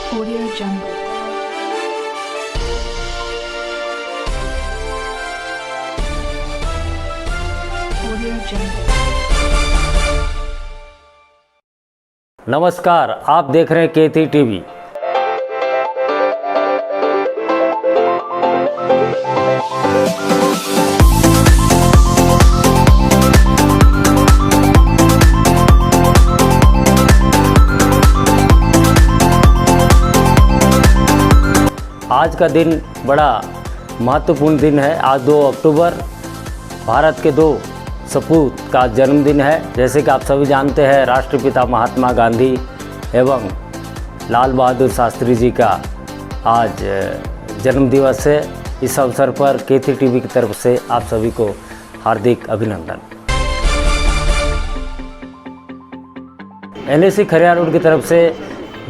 Audio Jungle. Audio Jungle. नमस्कार, आप देख रहे हैं केती टीवी। आज का दिन बड़ा महत्वपूर्ण दिन है। आज 2 अक्टूबर भारत के 2 सपूत का जन्मदिन है। जैसे कि आप सभी जानते हैं, राष्ट्रपिता महात्मा गांधी एवं लाल बहादुर शास्त्री जी का आज जन्मदिवस है। इस अवसर पर केती टीवी की तरफ से आप सभी को हार्दिक अभिनंदन। एनएसी खरियार रोड की तरफ से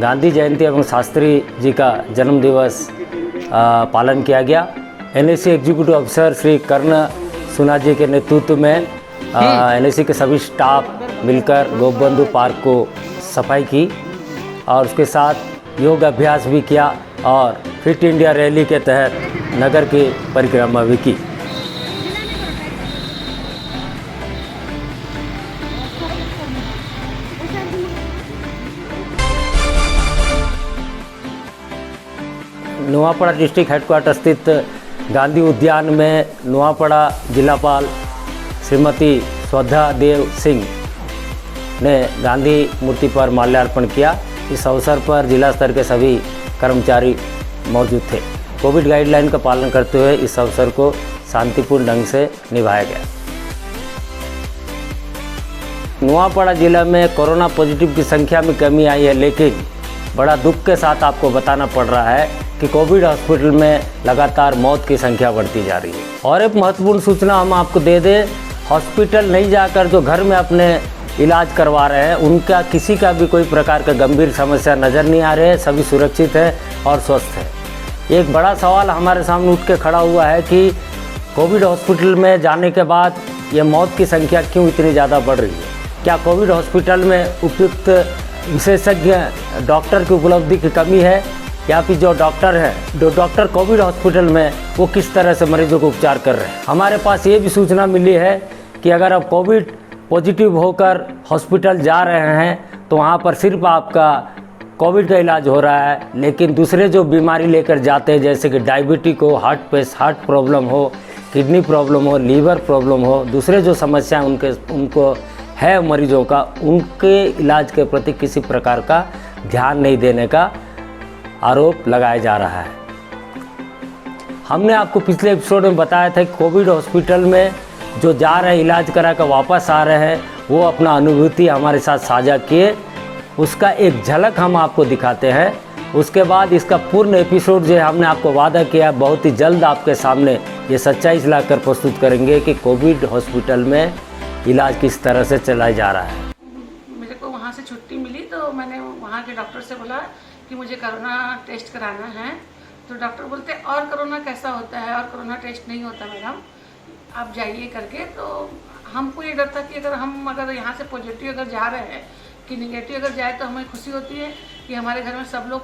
गांधी जयंती एवं शास्त्री जी का जन्मदिवस पालन किया गया। एनएसी एग्जीक्यूटिव अफसर श्री कर्ण सुना जी के नेतृत्व में एनएसी के सभी स्टाफ मिलकर गोपबंधु पार्क को सफाई की और उसके साथ योग अभ्यास भी किया और फिट इंडिया रैली के तहत नगर की परिक्रमा भी की। नुआपड़ा डिस्ट्रिक्ट हेडक्वार्टर स्थित गांधी उद्यान में नुआपड़ा जिलापाल श्रीमती श्रद्धा देव सिंह ने गांधी मूर्ति पर माल्यार्पण किया। इस अवसर पर जिला स्तर के सभी कर्मचारी मौजूद थे। कोविड गाइडलाइन का पालन करते हुए इस अवसर को शांतिपूर्ण ढंग से निभाया गया। नुआपड़ा जिला में कोरोना पॉजिटिव की संख्या में कमी आई है, लेकिन बड़ा दुख के साथ आपको बताना पड़ रहा है कि कोविड हॉस्पिटल में लगातार मौत की संख्या बढ़ती जा रही है। और एक महत्वपूर्ण सूचना हम आपको दे दें, हॉस्पिटल नहीं जाकर जो घर में अपने इलाज करवा रहे हैं उनका किसी का भी कोई प्रकार का गंभीर समस्या नज़र नहीं आ रही है। सभी सुरक्षित है और स्वस्थ है। एक बड़ा सवाल हमारे सामने उठ के खड़ा हुआ है कि कोविड हॉस्पिटल में जाने के बाद ये मौत की संख्या क्यों इतनी ज़्यादा बढ़ रही है। क्या कोविड हॉस्पिटल में उपयुक्त विशेषज्ञ डॉक्टर की उपलब्धि की कमी है, या फिर जो डॉक्टर कोविड हॉस्पिटल में वो किस तरह से मरीजों को उपचार कर रहे हैं। हमारे पास ये भी सूचना मिली है कि अगर आप कोविड पॉजिटिव होकर हॉस्पिटल जा रहे हैं तो वहाँ पर सिर्फ आपका कोविड का इलाज हो रहा है, लेकिन दूसरे जो बीमारी लेकर जाते हैं जैसे कि डायबिटिक हो, हार्ट प्रॉब्लम हो, किडनी प्रॉब्लम हो, लीवर प्रॉब्लम हो, दूसरे जो समस्या उनको है मरीजों का, उनके इलाज के प्रति किसी प्रकार का ध्यान नहीं देने का आरोप लगाया जा रहा है। हमने आपको पिछले एपिसोड में बताया था कि कोविड हॉस्पिटल में जो जा रहे हैं इलाज करा कर वापस आ रहे हैं वो अपना अनुभूति हमारे साथ साझा किए। उसका एक झलक हम आपको दिखाते हैं। उसके बाद इसका पूर्ण एपिसोड जो है हमने आपको वादा किया बहुत ही जल्द आपके सामने ये सच्चाई लाकर प्रस्तुत करेंगे कि कोविड हॉस्पिटल में इलाज किस तरह से चलाया जा रहा है। मेरे को वहाँ से छुट्टी मिली तो मैंने वहाँ के डॉक्टर से बोला कि मुझे कोरोना टेस्ट कराना है। तो डॉक्टर बोलते और कोरोना कैसा होता है, और कोरोना टेस्ट नहीं होता मैडम, आप जाइए करके। तो हमको ये डर था कि अगर यहाँ से पॉजिटिव अगर जा रहे हैं कि निगेटिव अगर जाए तो हमें खुशी होती है कि हमारे घर में सब लोग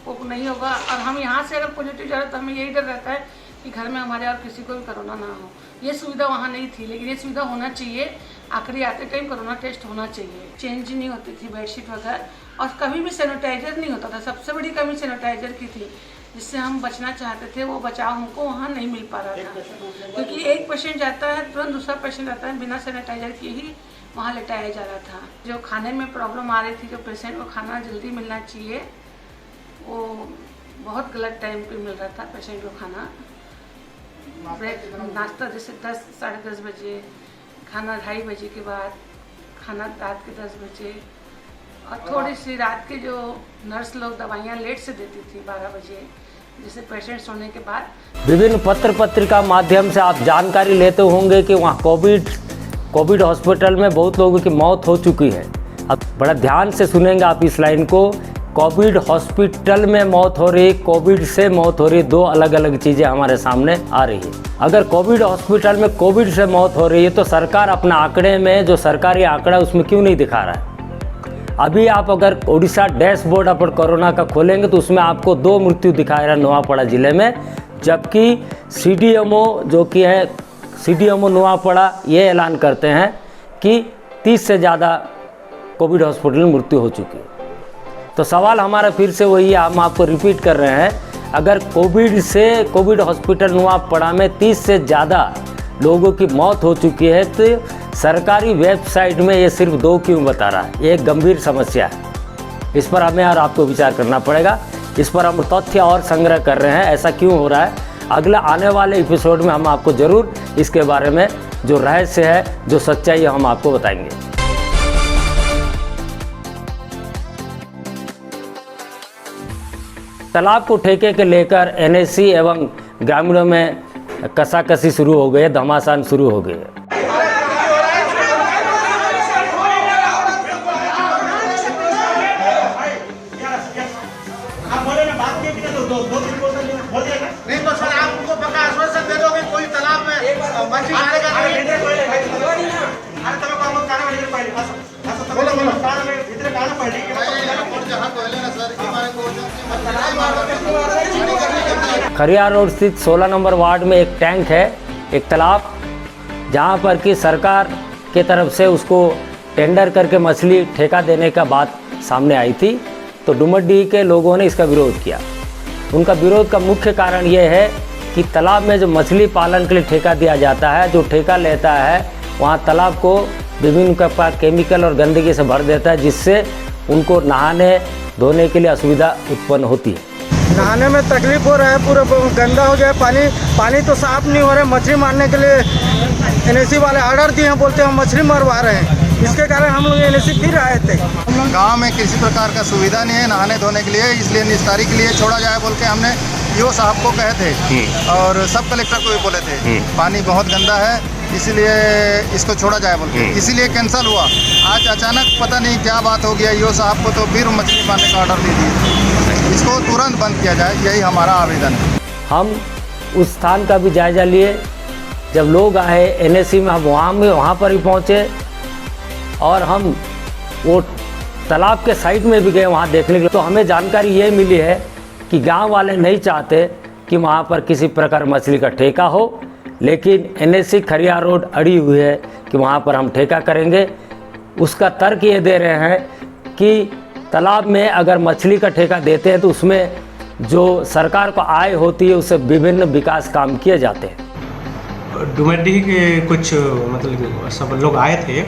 को नहीं होगा, और हम यहाँ से अगर पॉजिटिव जा रहे तो हमें यही डर रहता है कि घर में हमारे और किसी को भी कोरोना ना हो। ये सुविधा वहाँ नहीं थी, लेकिन ये सुविधा होना चाहिए। आखिरी आते टाइम कोरोना टेस्ट होना चाहिए। चेंज नहीं होती थी बेडशीट वगैरह, और कभी भी सैनिटाइजर नहीं होता था। सबसे बड़ी कमी सैनिटाइजर की थी, जिससे हम बचना चाहते थे। वो बचाव हमको वहाँ नहीं मिल पा रहा था, क्योंकि एक पेशेंट जाता है तुरंत दूसरा पेशेंट आता है, बिना सैनिटाइजर के ही वहाँ लेटाया जा रहा था। जो खाने में प्रॉब्लम आ रही थी, जो पेशेंट को खाना जल्दी मिलना चाहिए, वो बहुत गलत टाइम पे मिल रहा था पेशेंट को खाना। नाश्ता जैसे 10 साढ़े 10 बजे, खाना 2:30 बजे के बाद, खाना रात के 10 बजे, और थोड़ी सी रात के जो नर्स लोग दवाइयाँ लेट से देती थी 12 बजे, जैसे पेशेंट सोने के बाद। विभिन्न पत्र पत्रिका माध्यम से आप जानकारी लेते होंगे कि वहाँ कोविड हॉस्पिटल में बहुत लोगों की मौत हो चुकी है। अब बड़ा ध्यान से सुनेंगे आप इस लाइन को। कोविड हॉस्पिटल में मौत हो रही, कोविड से मौत हो रही, 2 अलग अलग चीज़ें हमारे सामने आ रही है। अगर कोविड हॉस्पिटल में कोविड से मौत हो रही है तो सरकार अपना आंकड़े में जो सरकारी आंकड़ा उसमें क्यों नहीं दिखा रहा है। अभी आप अगर उड़ीसा डैशबोर्ड पर कोरोना का खोलेंगे तो उसमें आपको 2 मृत्यु दिखाई रहा नुआपड़ा ज़िले में, जबकि CDMO जो कि है CDMO नुआपड़ा ये ऐलान करते हैं कि 30 से ज़्यादा कोविड हॉस्पिटल में मृत्यु हो चुकी है। तो सवाल हमारा फिर से वही है, हम आपको रिपीट कर रहे हैं, अगर कोविड हॉस्पिटल नुआपड़ा में 30 से ज़्यादा लोगों की मौत हो चुकी है तो सरकारी वेबसाइट में ये सिर्फ 2 क्यों बता रहा है? ये एक गंभीर समस्या है। इस पर हमें और आपको विचार करना पड़ेगा। इस पर हम तथ्य और संग्रह कर रहे हैं, ऐसा क्यों हो रहा है। अगला आने वाले एपिसोड में हम आपको ज़रूर इसके बारे में जो रहस्य है, जो सच्चाई है, हम आपको बताएंगे। तालाब को ठेके के लेकर NSC एवं ग्रामीणों में कसाकसी शुरू हो गई है, घमासान शुरू हो गई है। नहीं तो सर आप उनको पक्का आश्वासन दे दोगे कोई तालाब में मछली मारेगा खरियार रोड स्थित 16 नंबर वार्ड में एक टैंक है, एक तालाब, जहां पर कि सरकार के तरफ से उसको टेंडर करके मछली ठेका देने का बात सामने आई थी। तो डुमरडीह के लोगों ने इसका विरोध किया। उनका विरोध का मुख्य कारण ये है कि तालाब में जो मछली पालन के लिए ठेका दिया जाता है, जो ठेका लेता है वहाँ तालाब को विभिन्न प्रकार केमिकल और गंदगी से भर देता है, जिससे उनको नहाने धोने के लिए असुविधा उत्पन्न होती है। नहाने में तकलीफ हो रहा है, पूरा गंदा हो गया पानी तो साफ नहीं हो रहा है। मछली मारने के लिए NSC वाले ऑर्डर दिए हैं, बोलते हैं हम मछली मरवा रहे हैं। इसके कारण हम लोग NSC फिर आए थे। गांव में किसी प्रकार का सुविधा नहीं है नहाने धोने के लिए, इसलिए निस्तारी के लिए छोड़ा जाए बोल के हमने ईओ साहब को कहे थे और सब कलेक्टर को भी बोले थे पानी बहुत गंदा है, इसलिए इसको छोड़ा जाए बोल के, इसीलिए कैंसिल हुआ। आज अचानक पता नहीं क्या बात हो गया ईओ साहब को, तो फिर मछली मारने का ऑर्डर दे दिए। इसको तुरंत बंद किया जाए, यही हमारा आवेदन है। हम उस स्थान का भी जायजा लिए, जब लोग आए NSC में हम वहाँ पर ही पहुँचे और हम वो तालाब के साइड में भी गए वहाँ देखने के लिए। तो हमें जानकारी ये मिली है कि गांव वाले नहीं चाहते कि वहाँ पर किसी प्रकार मछली का ठेका हो, लेकिन NSC खरियार रोड अड़ी हुई है कि वहाँ पर हम ठेका करेंगे। उसका तर्क ये दे रहे हैं कि तालाब में अगर मछली का ठेका देते हैं तो उसमें जो सरकार को आय होती है उससे विभिन्न विकास काम किए जाते हैं। डुमरडीह के कुछ मतलब सब लोग आए थे,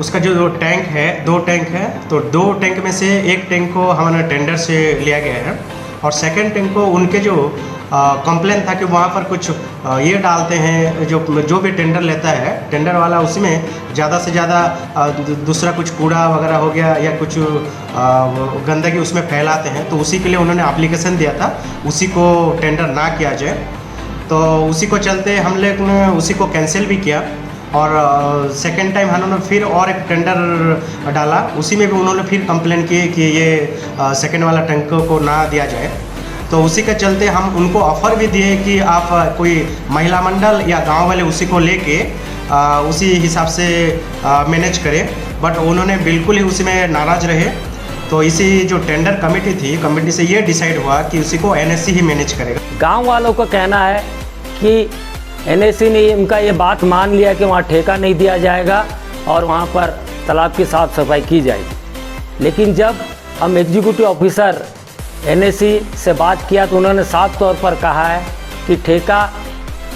उसका जो टैंक है 2 टैंक है, तो 2 टैंक में से एक टैंक को हमारे टेंडर से लिया गया है और सेकंड टैंक को उनके जो कंप्लेन था कि वहाँ पर कुछ ये डालते हैं, जो भी टेंडर लेता है टेंडर वाला उसमें ज़्यादा से ज़्यादा दूसरा कुछ कूड़ा वगैरह हो गया या कुछ गंदगी उसमें फैलाते हैं, तो उसी के लिए उन्होंने एप्लीकेशन दिया था उसी को टेंडर ना किया जाए। तो उसी को चलते हम लोग ने उसी को कैंसिल भी किया और सेकेंड टाइम उन्होंने फिर और एक टेंडर डाला, उसी में भी उन्होंने फिर कंप्लेन की कि ये सेकेंड वाला टैंक को ना दिया जाए। तो उसी के चलते हम उनको ऑफ़र भी दिए कि आप कोई महिला मंडल या गांव वाले उसी को लेके उसी हिसाब से मैनेज करें, बट उन्होंने बिल्कुल ही उसी में नाराज़ रहे। तो इसी जो टेंडर कमेटी थी, कमेटी से ये डिसाइड हुआ कि उसी को NSC ही मैनेज करेगा। गांव वालों का कहना है कि NSC ने इनका ये बात मान लिया कि वहाँ ठेका नहीं दिया जाएगा और वहाँ पर तालाब की साफ़ सफाई की जाएगी। लेकिन जब हम एग्जीक्यूटिव ऑफिसर NSC से बात किया तो उन्होंने साफ तौर पर कहा है कि ठेका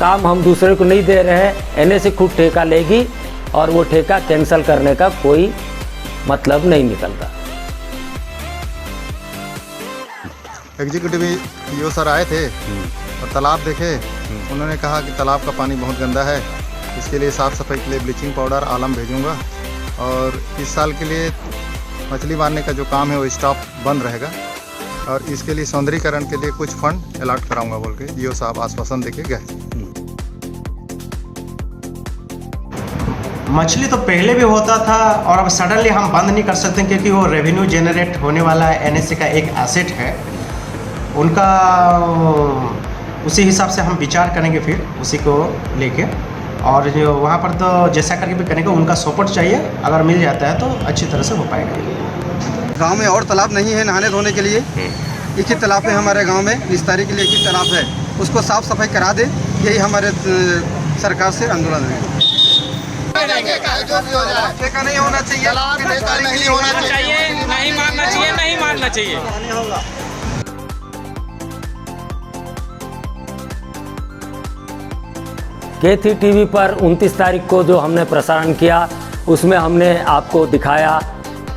काम हम दूसरे को नहीं दे रहे हैं, NSC खुद ठेका लेगी और वो ठेका कैंसिल करने का कोई मतलब नहीं निकलता। एग्जीक्यूटिव ईओ सर आए थे और तालाब देखे, उन्होंने कहा कि तालाब का पानी बहुत गंदा है, इसके लिए साफ़ सफाई के लिए ब्लीचिंग पाउडर आलम भेजूंगा और इस साल के लिए मछली मारने का जो काम है वो स्टॉप बंद रहेगा और इसके लिए सौंदर्यीकरण के लिए कुछ फंड अलॉट कराऊंगा बोल के ईओ साहब आश्वासन देके गए। मछली तो पहले भी होता था और अब सडनली हम बंद नहीं कर सकते क्योंकि वो रेवेन्यू जनरेट होने वाला NSC का एक एसेट है, उनका उसी हिसाब से हम विचार करेंगे फिर उसी को लेके। और जो वहाँ पर तो जैसा करके भी करेंगे, उनका सपोर्ट चाहिए, अगर मिल जाता है तो अच्छी तरह से हो पाएगा। गांव में और तालाब नहीं है नहाने धोने के लिए, एक ही तालाब है हमारे गांव में, निस्तारी के लिए एक ही तालाब है, उसको साफ सफाई करा दे, यही हमारे सरकार से आंदोलन है। ठेका नहीं होना चाहिए, नहीं होना चाहिए, नहीं मारना चाहिए, नहीं मारना चाहिए। केथी टीवी पर 29 तारीख को जो हमने प्रसारण किया, उसमें हमने आपको दिखाया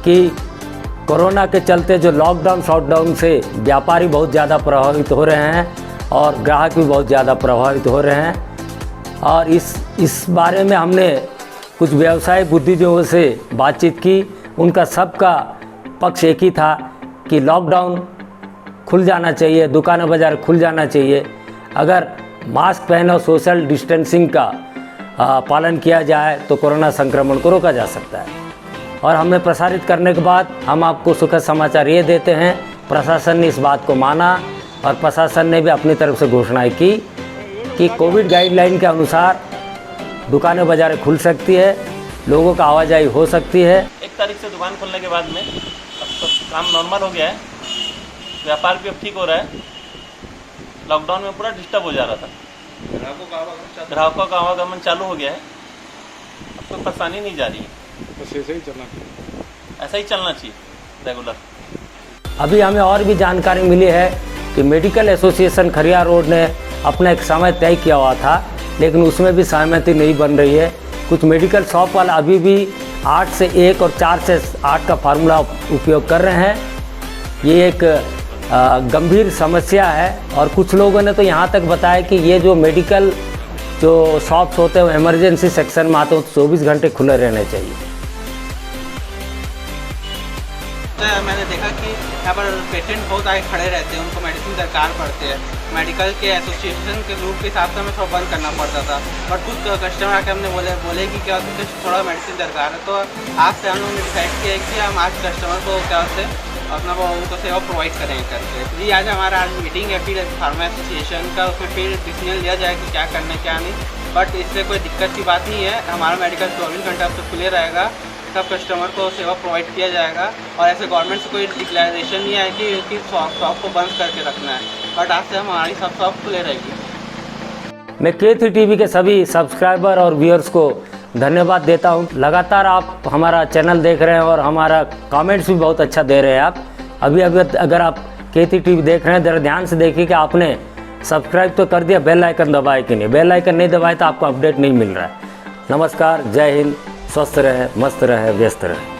कि कोरोना के चलते जो लॉकडाउन शॉटडाउन से व्यापारी बहुत ज़्यादा प्रभावित हो रहे हैं और ग्राहक भी बहुत ज़्यादा प्रभावित हो रहे हैं। और इस बारे में हमने कुछ व्यवसाय बुद्धिजीवियों से बातचीत की। उनका सबका पक्ष एक ही था कि लॉकडाउन खुल जाना चाहिए, दुकानें बाज़ार खुल जाना चाहिए। अगर मास्क पहने और सोशल डिस्टेंसिंग का पालन किया जाए तो कोरोना संक्रमण को रोका जा सकता है। और हमने प्रसारित करने के बाद हम आपको सुखद समाचार ये देते हैं, प्रशासन ने इस बात को माना और प्रशासन ने भी अपनी तरफ से घोषणाएं की कि कोविड गाइडलाइन के अनुसार दुकानें बाज़ारें खुल सकती है, लोगों का आवाजाही हो सकती है। 1 तारीख से दुकान खोलने के बाद में अब तो काम नॉर्मल हो गया है, व्यापार भी अब ठीक हो रहा है। लॉकडाउन में पूरा डिस्टर्ब हो जा रहा था, ग्राहकों का आवागमन चालू हो गया है, अब कोई परेशानी नहीं जा रही है। बस ऐसा ही चलना चाहिए रेगुलर। अभी हमें और भी जानकारी मिली है कि मेडिकल एसोसिएशन खरियार रोड ने अपना एक समय तय किया हुआ था, लेकिन उसमें भी सहमति नहीं बन रही है। कुछ मेडिकल शॉप वाले अभी भी 8 से 1 और 4 से 8 का फार्मूला उपयोग कर रहे हैं। ये एक गंभीर समस्या है। और कुछ लोगों ने तो यहाँ तक बताया कि ये जो मेडिकल जो शॉप्स होते हैं वो इमरजेंसी सेक्शन में आते हैं, तो 24 घंटे खुले रहने चाहिए। मैंने देखा कि यहाँ पर पेशेंट बहुत आगे खड़े रहते हैं, उनको मेडिसिन दरकार पड़ते हैं। मेडिकल के एसोसिएशन के ग्रुप के हिसाब से हमें थोड़ा बंद करना पड़ता था, बट कुछ कस्टमर आके हमने बोले कि क्या होता है थोड़ा मेडिसिन दरकार है, तो आज से हम लोगों ने डिसाइड किया कि हम आज कस्टमर को क्या होते अपना उनको सेवा प्रोवाइड करेंगे करके। जी आज हमारा आज मीटिंग है फिर फार्मा एसोसिएशन का, उसमें फिर डिसीजन लिया जाए कि क्या करना है क्या नहीं। बट इससे कोई दिक्कत की बात नहीं है, हमारा मेडिकल 24 घंटा अब तक खुले रहेगा, सब कस्टमर को सेवा प्रोवाइड किया जाएगा। और ऐसे गवर्नमेंट से कोई डिक्लेरेशन नहीं है कि उसकी शॉप को बंद करके रखना है, बट आज से हमारी सब शॉप खुले रहेगी। मैं केथी टीवी के सभी सब्सक्राइबर और व्यूअर्स को धन्यवाद देता हूं। लगातार आप हमारा चैनल देख रहे हैं और हमारा कमेंट्स भी बहुत अच्छा दे रहे हैं आप। अभी अगर आप केथी टीवी देख रहे हैं, जरा ध्यान से देखिए कि आपने सब्सक्राइब तो कर दिया, बेल आइकन दबाए कि नहीं। बेल आइकन नहीं दबाए तो आपको अपडेट नहीं मिल रहा है। नमस्कार, जय हिंद, स्वस्थ रहे, मस्त रहे, व्यस्त रहे।